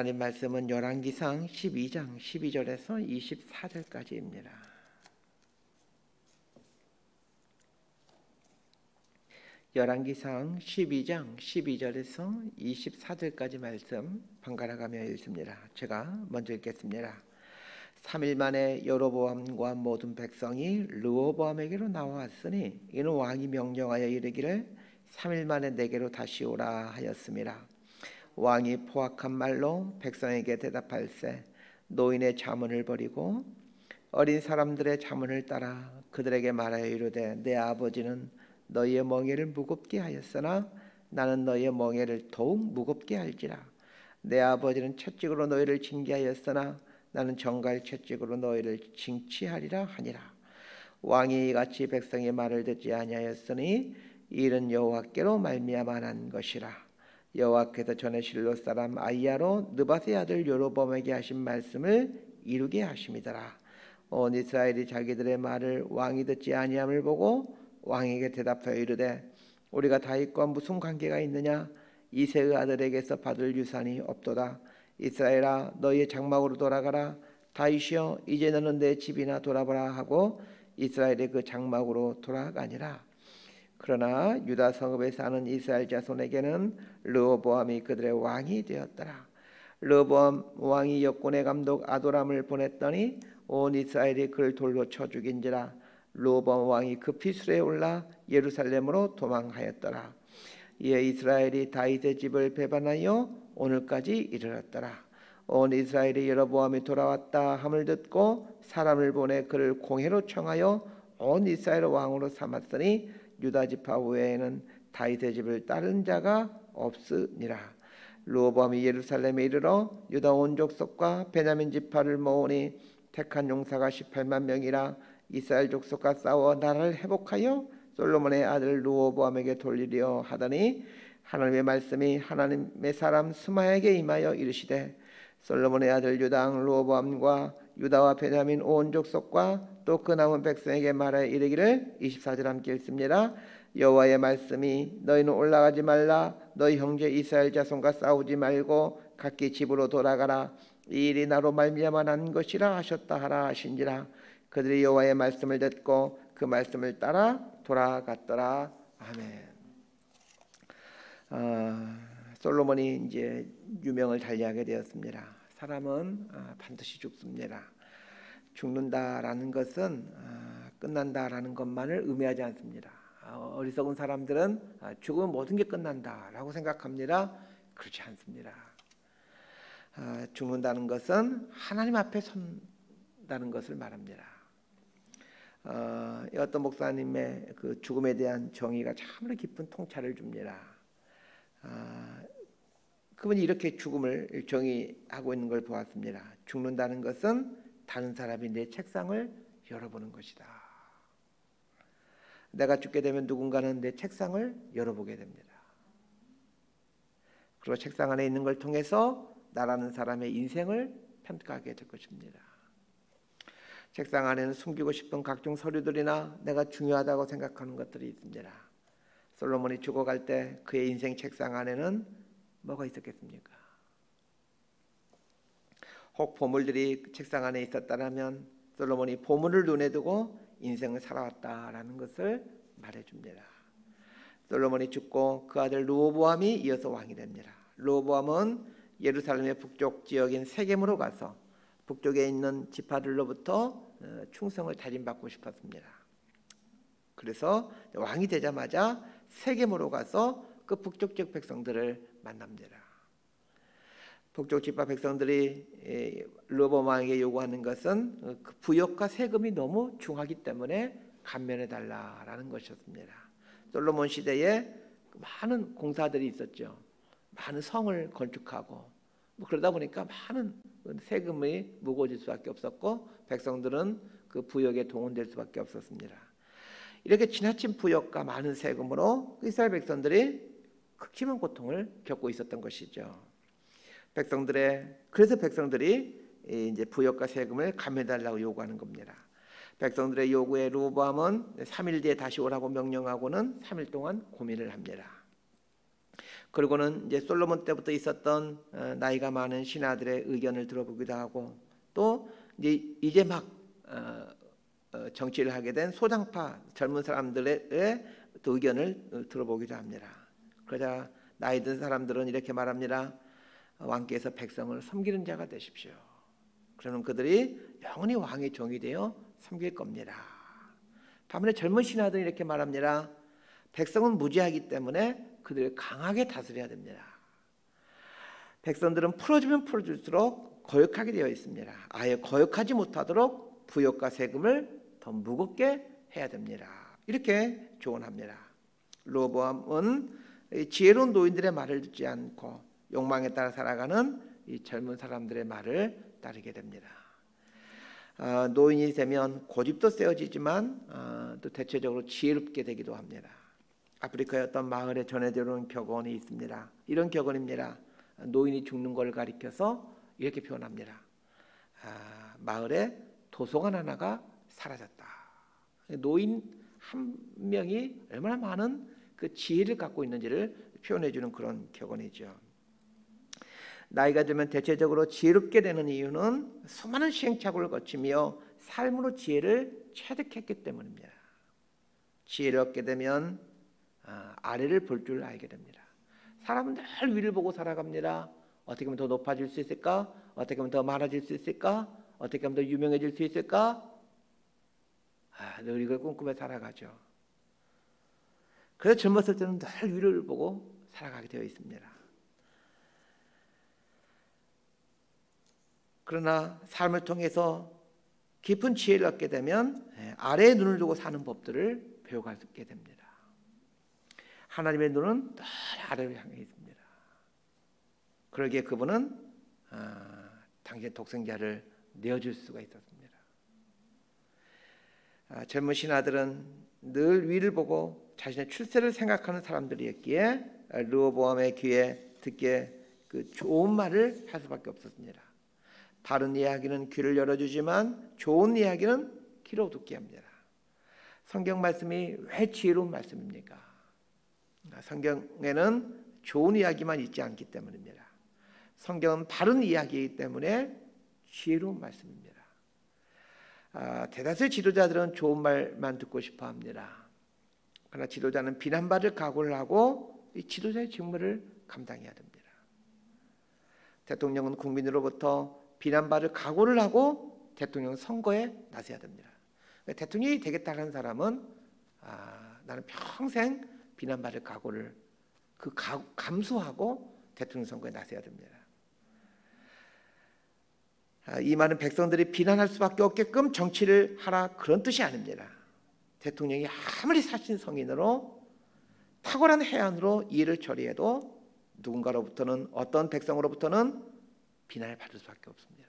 하나님 말씀은 열왕기상 12장 12절에서 24절까지입니다. 열왕기상 12장 12절에서 24절까지 말씀 번갈아가며 읽습니다. 제가 먼저 읽겠습니다. 3일 만에 여로보암과 모든 백성이 르호보암에게로 나와왔으니 이는 왕이 명령하여 이르기를 3일 만에 내게로 다시 오라 하였습니다. 왕이 포악한 말로 백성에게 대답할세 노인의 자문을 버리고 어린 사람들의 자문을 따라 그들에게 말하여 이르되 내 아버지는 너희의 멍에를 무겁게 하였으나 나는 너희의 멍에를 더욱 무겁게 할지라. 내 아버지는 채찍으로 너희를 징계하였으나 나는 정갈 채찍으로 너희를 징치하리라 하니라. 왕이 이같이 백성의 말을 듣지 아니하였으니 이 일은 여호와께로 말미암아 난 것이라. 여호와께서 전에 실로 사람 아이야로 느밧의 아들 여로보암에게 하신 말씀을 이루게 하심이더라. 온 이스라엘이 자기들의 말을 왕이 듣지 아니함을 보고 왕에게 대답하여 이르되 우리가 다윗과 무슨 관계가 있느냐? 이새의 아들에게서 받을 유산이 없도다. 이스라엘아 너희의 장막으로 돌아가라. 다윗이여 이제 너는 내 집이나 돌아보라 하고 이스라엘의 그 장막으로 돌아가니라. 그러나 유다 성읍에 사는 이스라엘 자손에게는 르호보암이 그들의 왕이 되었더라. 르호보암 왕이 역군의 감독 아도람을 보냈더니 온 이스라엘이 그를 돌로 쳐 죽인지라. 르호보암 왕이 급히 수레에 올라 예루살렘으로 도망하였더라. 이에 이스라엘이 다윗의 집을 배반하여 오늘까지 이르렀더라. 온 이스라엘이 여로보암이 돌아왔다 함을 듣고 사람을 보내 그를 공회로 청하여 온 이스라엘 왕으로 삼았으니 유다 지파 외에는 다윗의 집을 따른 자가 없으니라. 르호보암이 예루살렘에 이르러 유다 온 족속과 베냐민 지파를 모으니 택한 용사가 18만 명이라. 이스라엘 족속과 싸워 나라를 회복하여 솔로몬의 아들 르호보암에게 돌리려 하더니 하나님의 말씀이 하나님의 사람 스마야에게 임하여 이르시되 솔로몬의 아들 유다왕 르호보암과 유다와 베냐민 온 족속과 또 그 남은 백성에게 말하여 이르기를 24절 함께 읽습니다. 여호와의 말씀이 너희는 올라가지 말라. 너희 형제 이스라엘 자손과 싸우지 말고 각기 집으로 돌아가라. 이 일이 나로 말미암아 난 것이라 하셨다 하라 하신지라. 그들이 여호와의 말씀을 듣고 그 말씀을 따라 돌아갔더라. 아멘. 솔로몬이 이제 유명을 달리하게 되었습니다. 사람은 반드시 죽습니다. 죽는다라는 것은 끝난다라는 것만을 의미하지 않습니다. 어리석은 사람들은 죽으면 모든 게 끝난다라고 생각합니다. 그렇지 않습니다. 죽는다는 것은 하나님 앞에 선다는 것을 말합니다. 어떤 목사님의 그 죽음에 대한 정의가 참으로 깊은 통찰을 줍니다. 그분이 이렇게 죽음을 정의하고 있는 걸 보았습니다. 죽는다는 것은 다른 사람이 내 책상을 열어보는 것이다. 내가 죽게 되면 누군가는 내 책상을 열어보게 됩니다. 그리고 책상 안에 있는 걸 통해서 나라는 사람의 인생을 평가하게 될 것입니다. 책상 안에는 숨기고 싶은 각종 서류들이나 내가 중요하다고 생각하는 것들이 있습니다. 솔로몬이 죽어갈 때 그의 인생 책상 안에는 뭐가 있었겠습니까? 혹 보물들이 책상 안에 있었다면 솔로몬이 보물을 눈에 두고 인생을 살아왔다라는 것을 말해줍니다. 솔로몬이 죽고 그 아들 르호보암이 이어서 왕이 됩니다. 르호보암은 예루살렘의 북쪽 지역인 세겜으로 가서 북쪽에 있는 지파들로부터 충성을 다짐받고 싶었습니다. 그래서 왕이 되자마자 세겜으로 가서 그 북쪽 지역 백성들을 만납니다. 북쪽 지파 백성들이 르호보암 왕에게 요구하는 것은 그 부역과 세금이 너무 중하기 때문에 감면해 달라라는 것이었습니다. 솔로몬 시대에 많은 공사들이 있었죠. 많은 성을 건축하고 그러다 보니까 많은 세금이 무거워질 수밖에 없었고 백성들은 그 부역에 동원될 수밖에 없었습니다. 이렇게 지나친 부역과 많은 세금으로 이스라엘 백성들이 극심한 고통을 겪고 있었던 것이죠. 그래서 백성들이 이제 부역과 세금을 감해달라고 요구하는 겁니다. 백성들의 요구에 르호보암은 3일 뒤에 다시 오라고 명령하고는 3일 동안 고민을 합니다. 그리고는 이제 솔로몬 때부터 있었던 나이가 많은 신하들의 의견을 들어보기도 하고, 또 이제 막 정치를 하게 된 소장파 젊은 사람들의 또 의견을 들어보기도 합니다. 그러자 나이 든 사람들은 이렇게 말합니다. 왕께서 백성을 섬기는 자가 되십시오. 그러면 그들이 영원히 왕의 종이 되어 섬길 겁니다. 반면에 젊은 신하들이 이렇게 말합니다. 백성은 무지하기 때문에 그들을 강하게 다스려야 됩니다. 백성들은 풀어주면 풀어줄수록 거역하게 되어 있습니다. 아예 거역하지 못하도록 부역과 세금을 더 무겁게 해야 됩니다. 이렇게 조언합니다. 르호보암은 지혜로운 노인들의 말을 듣지 않고 욕망에 따라 살아가는 이 젊은 사람들의 말을 따르게 됩니다. 노인이 되면 고집도 세어지지만 또 대체적으로 지혜롭게 되기도 합니다. 아프리카의 어떤 마을에 전해지는 격언이 있습니다. 이런 격언입니다. 노인이 죽는 걸 가리켜서 이렇게 표현합니다. 마을에 도서관 하나가 사라졌다. 노인 한 명이 얼마나 많은 그 지혜를 갖고 있는지를 표현해 주는 그런 격언이죠. 나이가 들면 대체적으로 지혜롭게 되는 이유는 수많은 시행착오를 거치며 삶으로 지혜를 체득했기 때문입니다. 지혜를 얻게 되면 아래를 볼 줄 알게 됩니다. 사람은 늘 위를 보고 살아갑니다. 어떻게 하면 더 높아질 수 있을까? 어떻게 하면 더 많아질 수 있을까? 어떻게 하면 더 유명해질 수 있을까? 늘 이걸 꿈꾸며 살아가죠. 그래서 젊었을 때는 늘 위를 보고 살아가게 되어 있습니다. 그러나 삶을 통해서 깊은 지혜를 얻게 되면 아래에 눈을 두고 사는 법들을 배워가게 됩니다. 하나님의 눈은 늘 아래를 향해 있습니다. 그러기에 그분은 당신의 독생자를 내어줄 수가 있었습니다. 젊은 신하들은 늘 위를 보고 자신의 출세를 생각하는 사람들이었기에 르호보암의 귀에 듣기에 그 좋은 말을 할 수밖에 없었습니다. 바른 이야기는 귀를 열어주지만 좋은 이야기는 귀를 어둡게 합니다. 성경 말씀이 왜 지혜로운 말씀입니까? 성경에는 좋은 이야기만 있지 않기 때문입니다. 성경은 바른 이야기이기 때문에 지혜로운 말씀입니다. 대다수의 지도자들은 좋은 말만 듣고 싶어 합니다. 그러나 지도자는 비난받을 각오를 하고 이 지도자의 직무를 감당해야 됩니다. 대통령은 국민으로부터 비난받을 각오를 하고 대통령 선거에 나서야 됩니다. 대통령이 되겠다는 사람은 나는 평생 비난받을 각오를 감수하고 대통령 선거에 나서야 됩니다. 이 말은 백성들이 비난할 수밖에 없게끔 정치를 하라 그런 뜻이 아닙니다. 대통령이 아무리 사신 성인으로 탁월한 해안으로 일을 처리해도 누군가로부터는 어떤 백성으로부터는 비난을 받을 수밖에 없습니다.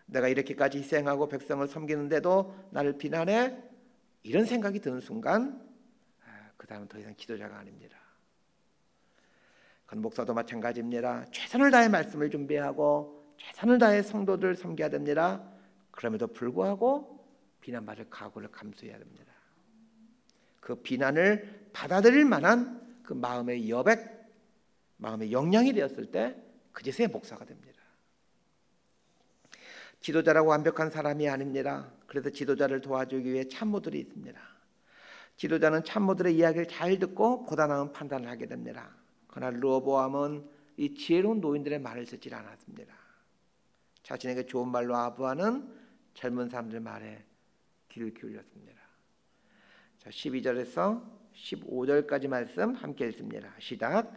내가 이렇게까지 희생하고 백성을 섬기는데도 나를 비난해? 이런 생각이 드는 순간 그 사람은 더 이상 지도자가 아닙니다. 그건 목사도 마찬가지입니다. 최선을 다해 말씀을 준비하고 최선을 다해 성도들 섬겨야 됩니다. 그럼에도 불구하고 비난받을 각오를 감수해야 됩니다. 그 비난을 받아들일 만한 그 마음의 여백, 마음의 역량이 되었을 때 그제서야 목사가 됩니다. 지도자라고 완벽한 사람이 아닙니다. 그래서 지도자를 도와주기 위해 참모들이 있습니다. 지도자는 참모들의 이야기를 잘 듣고 보다 나은 판단을 하게 됩니다. 그러나 르호보암은 이 지혜로운 노인들의 말을 듣지 않았습니다. 자신에게 좋은 말로 아부하는 젊은 사람들 말에 귀를 기울였습니다. 자, 12절에서 15절까지 말씀 함께 읽습니다. 시작.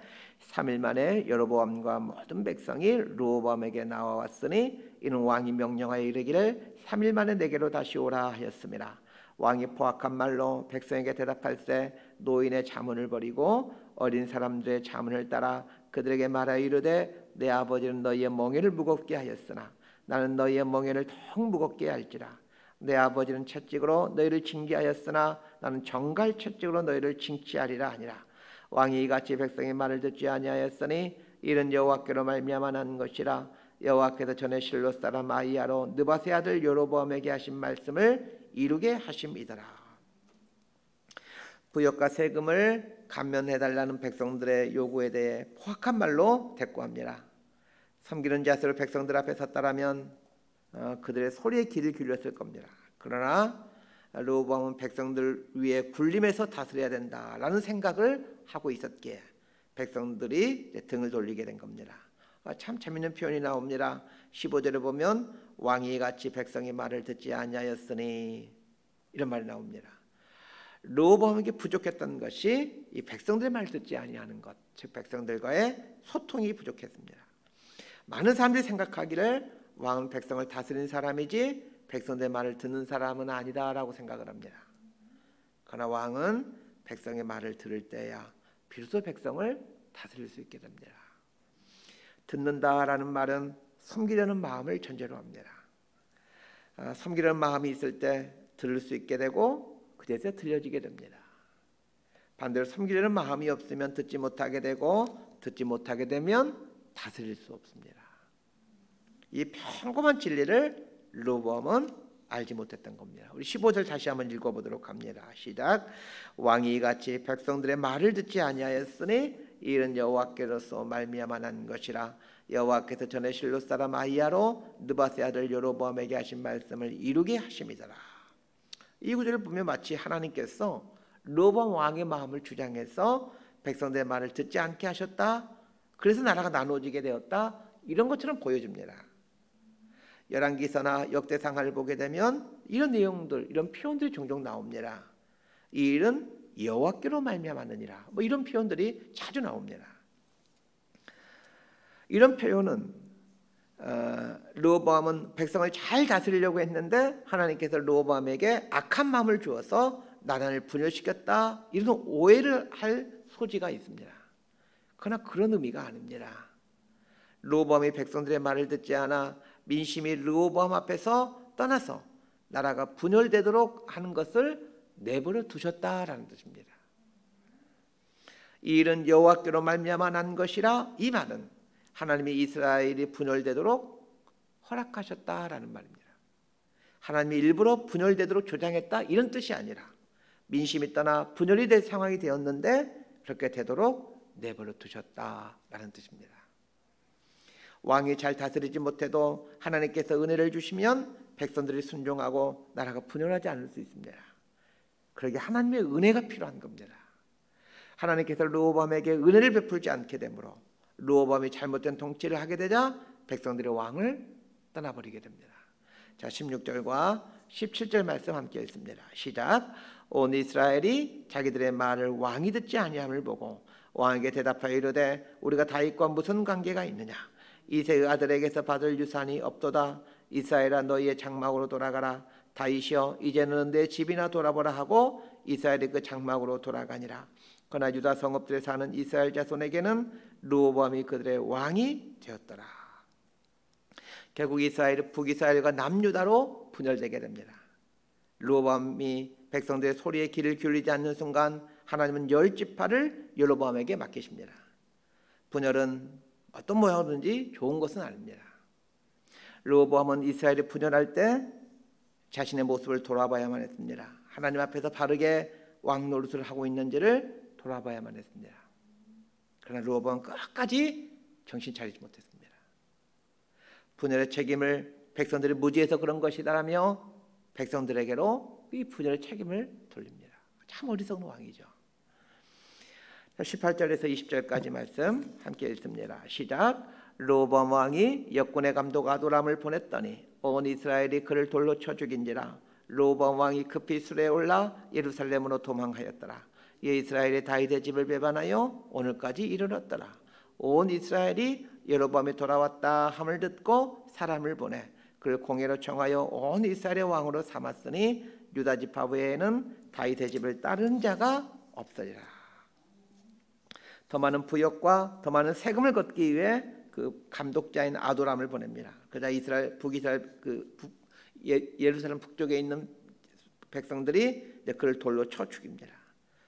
3일 만에 여로보암과 모든 백성이 르호보암에게 나와왔으니 이는 왕이 명령하여 이르기를 3일 만에 내게로 다시 오라 하였습니다. 왕이 포악한 말로 백성에게 대답할세 노인의 자문을 버리고 어린 사람들의 자문을 따라 그들에게 말하여 이르되 내 아버지는 너희의 멍에를 무겁게 하였으나 나는 너희의 멍에를 더욱 무겁게 할지라. 내 아버지는 채찍으로 너희를 징계하였으나 나는 정갈 채찍으로 너희를 징치하리라 하니라. 왕이 이같이 백성의 말을 듣지 아니하였으니 이는 여호와께로 말미암아 난 것이라. 여호와께서 전에 실로 사람 아히야로 느밧의 아들 여로보암에게 하신 말씀을 이루게 하심이더라. 부역과 세금을 감면해달라는 백성들의 요구에 대해 포악한 말로 대꾸합니다. 섬기는 자세로 백성들 앞에 섰다라면 그들의 소리에 귀를 기울였을 겁니다. 그러나 르호보암은 백성들 위에 군림해서 다스려야 된다라는 생각을 하고 있었기에 백성들이 등을 돌리게 된 겁니다. 참 재밌는 표현이 나옵니다. 15절에 보면 왕이 같이 백성의 말을 듣지 아니하였으니 이런 말이 나옵니다. 르호보암에게 부족했던 것이 이 백성들의 말을 듣지 아니하는 것, 즉 백성들과의 소통이 부족했습니다. 많은 사람들이 생각하기를 왕은 백성을 다스리는 사람이지 백성들의 말을 듣는 사람은 아니다라고 생각을 합니다. 그러나 왕은 백성의 말을 들을 때야 비로소 백성을 다스릴 수 있게 됩니다. 듣는다라는 말은 섬기려는 마음을 전제로 합니다. 섬기려는 마음이 있을 때 들을 수 있게 되고 그제서 들려지게 됩니다. 반대로 섬기려는 마음이 없으면 듣지 못하게 되고 듣지 못하게 되면 다스릴 수 없습니다. 이 평범한 진리를 르호보암은 알지 못했던 겁니다. 우리 15절 다시 한번 읽어보도록 합니다. 시작. 왕이 이같이 백성들의 말을 듣지 아니하였으니 이 일은 여호와께로서 말미암아 난 것이라. 여호와께서 전에 실로 사람 아히야로 느밧의 아들 여로보암에게 하신 말씀을 이루게 하심이더라. 이 구절을 보면 마치 하나님께서 르호보암 왕의 마음을 주장해서 백성들의 말을 듣지 않게 하셨다. 그래서 나라가 나누어지게 되었다. 이런 것처럼 보여집니다. 열왕기서나 역대상하를 보게 되면 이런 내용들, 이런 표현들이 종종 나옵니다. 이 일은 여호와께로 말미암았느니라. 뭐 이런 표현들이 자주 나옵니다. 이런 표현은 르호보암은 백성을 잘 다스리려고 했는데 하나님께서 르호보암에게 악한 마음을 주어서 나라를 분열시켰다. 이런 오해를 할 소지가 있습니다. 그러나 그런 의미가 아닙니다. 르호보암이 백성들의 말을 듣지 않아 민심이 르호보암 앞에서 떠나서 나라가 분열되도록 하는 것을 내버려 두셨다라는 뜻입니다. 이 일은 여호와께로 말미암아 난 것이라. 이 말은 하나님이 이스라엘이 분열되도록 허락하셨다라는 말입니다. 하나님이 일부러 분열되도록 조장했다 이런 뜻이 아니라 민심이 떠나 분열이 될 상황이 되었는데 그렇게 되도록 내버려 두셨다라는 뜻입니다. 왕이 잘 다스리지 못해도 하나님께서 은혜를 주시면 백성들이 순종하고 나라가 분열하지 않을 수 있습니다. 그러기에 하나님의 은혜가 필요한 겁니다. 하나님께서 르호보암에게 은혜를 베풀지 않게 되므로 르호보암이 잘못된 통치를 하게 되자 백성들의 왕을 떠나버리게 됩니다. 자, 16절과 17절 말씀 함께 읽습니다. 시작. 온 이스라엘이 자기들의 말을 왕이 듣지 아니함을 보고 왕에게 대답하여 이르되 우리가 다윗과 무슨 관계가 있느냐. 이새의 아들에게서 받을 유산이 없도다. 이스라엘아 너희의 장막으로 돌아가라. 다윗이여 이제는 내 집이나 돌아보라 하고 이스라엘이 그 장막으로 돌아가니라. 그러나 유다 성읍들에 사는 이스라엘 자손에게는 르호보암이 그들의 왕이 되었더라. 결국 이스라엘이 북이스라엘과 남유다로 분열되게 됩니다. 르호보암이 백성들의 소리에 귀를 기울이지 않는 순간 하나님은 10지파를 여로보암에게 맡기십니다. 분열은 어떤 모양이든지 좋은 것은 아닙니다. 르호보암은 이스라엘이 분열할 때 자신의 모습을 돌아봐야만 했습니다. 하나님 앞에서 바르게 왕 노릇을 하고 있는지를 돌아봐야만 했습니다. 그러나 르호보암은 끝까지 정신 차리지 못했습니다. 분열의 책임을 백성들이 무지해서 그런 것이다라며 백성들에게로 이 분열의 책임을 돌립니다. 참 어리석은 왕이죠. 18절에서 20절까지 말씀 함께 읽습니다. 시작. 르호보암 왕이 역군의 감독 아도람을 보냈더니 온 이스라엘이 그를 돌로 쳐 죽인지라. 르호보암 왕이 급히 수레에 올라 예루살렘으로 도망하였더라. 이에 이스라엘이 다윗의 집을 배반하여 오늘까지 이르렀더라. 온 이스라엘이 여로보암이 돌아왔다 함을 듣고 사람을 보내 그를 공회로 청하여 온 이스라엘의 왕으로 삼았으니 유다 지파 외에는 다윗의 집을 따르는 자가 없으리라. 더 많은 부역과 더 많은 세금을 걷기 위해 그 감독자인 아도람을 보냅니다. 그러자 이스라엘 북이스라엘 예루살렘 북쪽에 있는 백성들이 그를 돌로 쳐 죽입니다.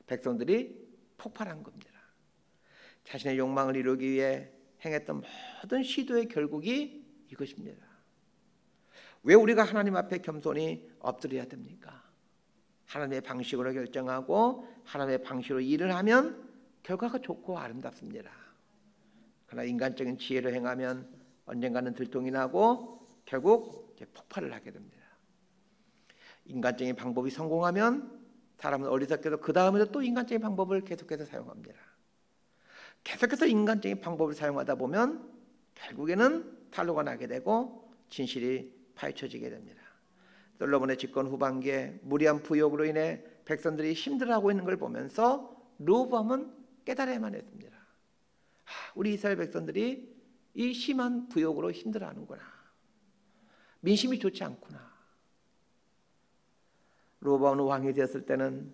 백성들이 폭발한 겁니다. 자신의 욕망을 이루기 위해 행했던 모든 시도의 결국이 이것입니다. 왜 우리가 하나님 앞에 겸손히 엎드려야 됩니까? 하나님의 방식으로 결정하고 하나님의 방식으로 일을 하면 결과가 좋고 아름답습니다. 그러나 인간적인 지혜로 행하면 언젠가는 들통이 나고 결국 폭발을 하게 됩니다. 인간적인 방법이 성공하면 사람은 어리석게도 그 다음에도 또 인간적인 방법을 계속해서 사용합니다. 계속해서 인간적인 방법을 사용하다 보면 결국에는 탄로가 나게 되고 진실이 파헤쳐지게 됩니다. 솔로몬의 집권 후반기에 무리한 부욕으로 인해 백성들이 힘들어하고 있는 걸 보면서 르호보암은 깨달아야만 했습니다. 우리 이스라엘 백성들이 이 심한 부욕으로 힘들어하는구나. 민심이 좋지 않구나. 르호보암은 왕이 되었을 때는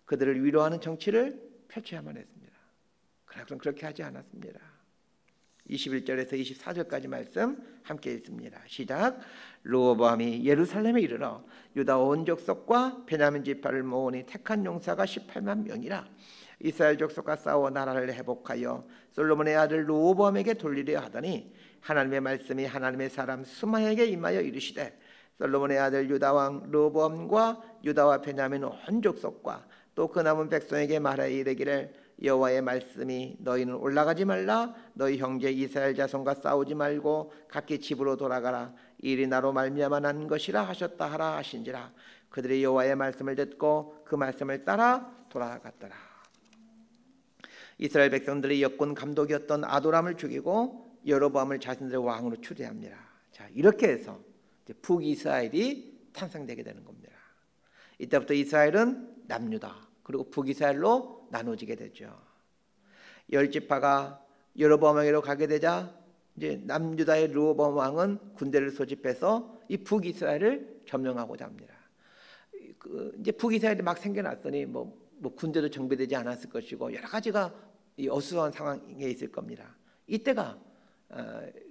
그들을 위로하는 정치를 펼쳐야만 했습니다. 그러나 그렇게 하지 않았습니다. 21절에서 24절까지 말씀 함께 읽습니다. 시작. 르호보암이 예루살렘에 이르러 유다 온 족속과 베냐민 지파를 모으니 택한 용사가 18만 명이라. 이스라엘 족속과 싸워 나라를 회복하여 솔로몬의 아들 르호보암에게 돌리려 하더니 하나님의 말씀이 하나님의 사람 스마야에게 임하여 이르시되 솔로몬의 아들 유다 왕 르호보암과 유다와 베냐민 온 족속과 또 그 남은 백성에게 말하여 이르기를 여호와의 말씀이 너희는 올라가지 말라. 너희 형제 이스라엘 자손과 싸우지 말고 각기 집으로 돌아가라. 이 일이 나로 말미암아 난 것이라 하셨다 하라 하신지라. 그들이 여호와의 말씀을 듣고 그 말씀을 따라 돌아갔더라. 이스라엘 백성들이 역군 감독이었던 아도람을 죽이고 여로보암을 자신들의 왕으로 추대합니다. 자, 이렇게 해서 북이스라엘이 탄생되게 되는 겁니다. 이때부터 이스라엘은 남유다 그리고 북이스라엘로 나눠지게 되죠. 10지파가 여로보암에게로 가게 되자 이제 남유다의 르호보암 왕은 군대를 소집해서 이 북이스라엘을 점령하고자 합니다. 이제 북이스라엘이 막 생겨났더니 뭐 군대도 정비되지 않았을 것이고 여러 가지가 어수선한 상황에 있을 겁니다. 이때가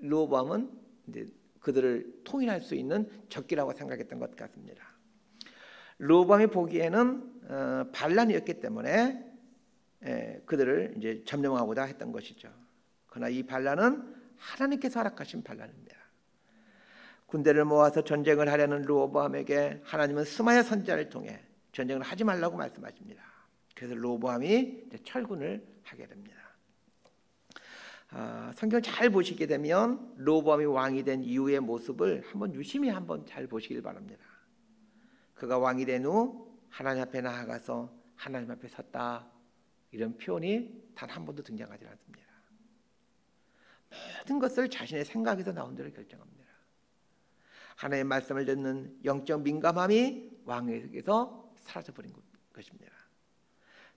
르호보암은 이제 그들을 통일할 수 있는 적기라고 생각했던 것 같습니다. 르호보암이 보기에는 반란이었기 때문에 그들을 이제 점령하고자 했던 것이죠. 그러나 이 반란은 하나님께서 허락하신 반란입니다. 군대를 모아서 전쟁을 하려는 르호보암에게 하나님은 스마야 선지자를 통해 전쟁을 하지 말라고 말씀하십니다. 그래서 르호보암이 철군을 하게 됩니다. 성경 잘 보시게 되면 르호보암이 왕이 된 이후의 모습을 유심히 잘 보시길 바랍니다. 그가 왕이 된 후 하나님 앞에 나아가서 하나님 앞에 섰다 이런 표현이 단 한 번도 등장하지 않습니다. 모든 것을 자신의 생각에서 나온 대로 결정합니다. 하나님의 말씀을 듣는 영적 민감함이 왕에게서 사라져버린 것입니다.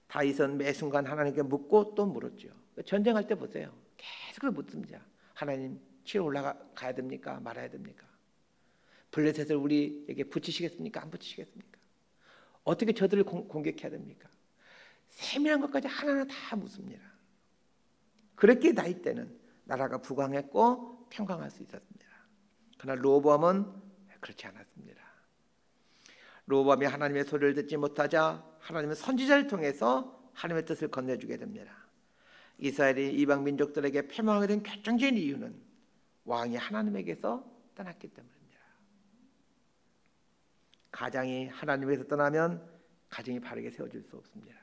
다윗은 매 순간 하나님께 묻고 또 물었죠. 전쟁할 때 보세요. 계속 묻습니다. 하나님 치러 올라가야 됩니까? 말아야 됩니까? 블레셋을 우리에게 붙이시겠습니까? 안 붙이시겠습니까? 어떻게 저들을 공격해야 됩니까? 세밀한 것까지 하나하나 다 묻습니다. 그렇게 다윗 때는 나라가 부강했고 평강할 수 있었습니다. 그러나 르호보암은 그렇지 않았습니다. 르호보암이 하나님의 소리를 듣지 못하자 하나님은 선지자를 통해서 하나님의 뜻을 건네주게 됩니다. 이스라엘이 이방 민족들에게 패망하게 된 결정적인 이유는 왕이 하나님에게서 떠났기 때문입니다. 가장이 하나님에게서 떠나면 가정이 바르게 세워질 수 없습니다.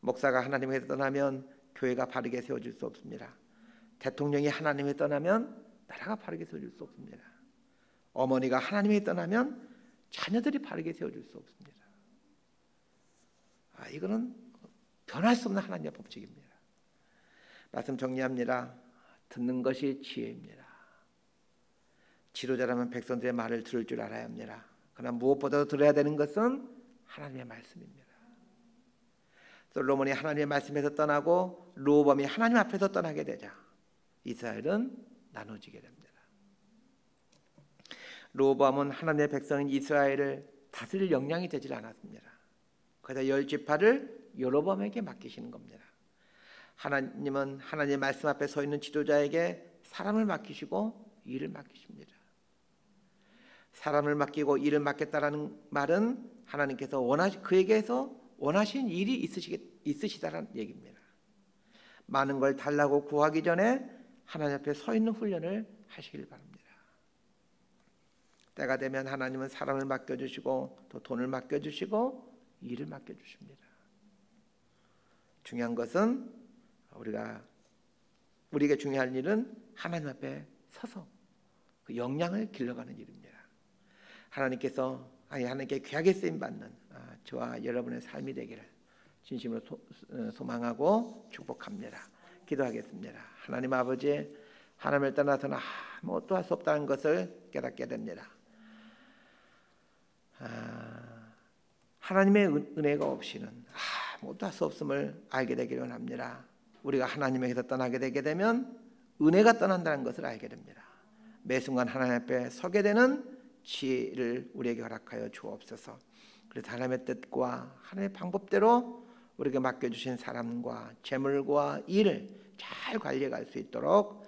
목사가 하나님에게서 떠나면 교회가 바르게 세워질 수 없습니다. 대통령이 하나님에게 떠나면 나라가 바르게 세워질 수 없습니다. 어머니가 하나님에게 떠나면 자녀들이 바르게 세워질 수 없습니다. 이거는 변할 수 없는 하나님의 법칙입니다. 말씀 정리합니다. 듣는 것이 지혜입니다. 지도자라면 백성들의 말을 들을 줄 알아야 합니다. 그러나 무엇보다도 들어야 되는 것은 하나님의 말씀입니다. 솔로몬이 하나님의 말씀에서 떠나고 르호보암이 하나님 앞에서 떠나게 되자 이스라엘은 나눠지게 됩니다. 르호보암은 하나님의 백성인 이스라엘을 다스릴 역량이 되질 않았습니다. 그래서 10지파를 여로보암에게 맡기시는 겁니다. 하나님은 하나님의 말씀 앞에 서 있는 지도자에게 사람을 맡기시고 일을 맡기십니다. 사람을 맡기고 일을 맡겠다라는 말은 하나님께서 그에게서 원하신 일이 있으시다라는 얘기입니다. 많은 걸 달라고 구하기 전에 하나님 앞에 서 있는 훈련을 하시길 바랍니다. 때가 되면 하나님은 사람을 맡겨주시고 또 돈을 맡겨주시고 일을 맡겨주십니다. 중요한 것은 우리에게 중요한 일은 하나님 앞에 서서 그 역량을 길러가는 일입니다. 하나님께 귀하게 쓰임받는 저와 여러분의 삶이 되기를 진심으로 소망하고 축복합니다. 기도하겠습니다. 하나님 아버지, 하나님을 떠나서는 아무것도 할 수 없다는 것을 깨닫게 됩니다. 하나님의 은혜가 없이는 아무것도 할 수 없음을 알게 되기를 원합니다. 우리가 하나님에게서 떠나게 되게 되면 은혜가 떠난다는 것을 알게 됩니다. 매 순간 하나님 앞에 서게 되는 지혜를 우리에게 허락하여 주옵소서. 그래서 하나님의 뜻과 하나님의 방법대로 우리에게 맡겨주신 사람과 재물과 일을 잘 관리해 갈 수 있도록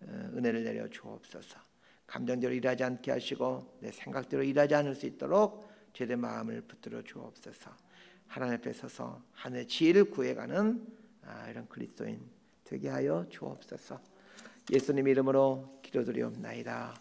은혜를 내려 주옵소서. 감정대로 일하지 않게 하시고 내 생각대로 일하지 않을 수 있도록 제대 마음을 붙들어 주옵소서. 하나님 앞에 서서 하나님의 지혜를 구해가는 이런 그리스도인 되게 하여 주옵소서. 예수님 이름으로 기도드리옵나이다.